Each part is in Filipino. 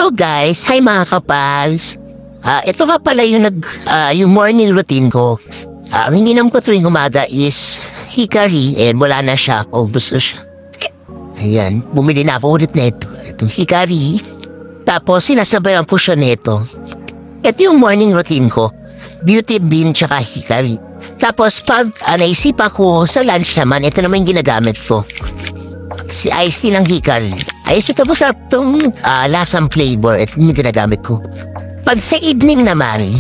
Hello guys! Hi mga kapals! Ito nga pala yung morning routine ko. Ang ininom ko tuwing umaga is hikari and wala na siya. Gusto siya. Ayan, bumili na ako ulit na ito. Itong hikari. Tapos sinasabayan ko siya nito. Ito yung morning routine ko. Beauty bean tsaka hikari. Tapos pag naisip ako sa lunch naman, ito naman yung ginagamit ko. Si iced tea ng hikari. Ayos ito, masarap itong lasang flavor. Ito yung ginagamit ko. Pag sa evening naman,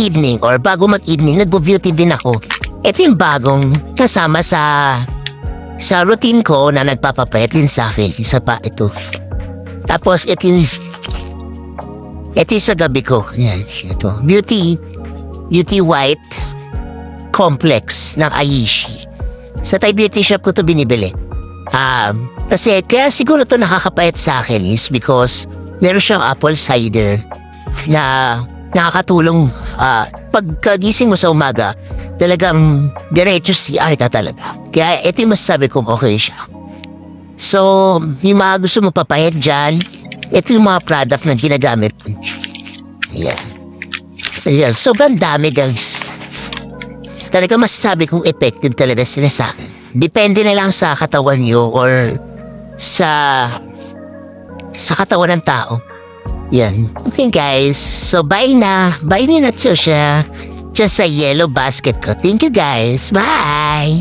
evening or bago mag-evening, nagbo-beauty din ako. Ito yung bagong kasama sa routine ko na nagpapapayat din sa akin. Isa pa ito. Tapos ito yung sa gabi ko. Yan, ito. Beauty White Complex ng Aishi. Sa Thai Beauty Shop ko ito binibili. Kasi kaya siguro ito nakakapayat sa akin is because meron siyang apple cider na nakakatulong pagkagising mo sa umaga, talagang diretso CR ka talaga. Kaya ito yung masasabi kong okay siya. So, yung mga gusto mo papayat dyan, ito yung mga product na ginagamit. Ayan. Ayan. Sobrang dami guys. Talaga masasabi kong effective talaga sila sa akin. Depende na lang sa katawan nyo or sa katawan ng tao. Yan. Okay guys. So bye na. Bye na siya. Just sa yellow basket ko. Thank you guys. Bye!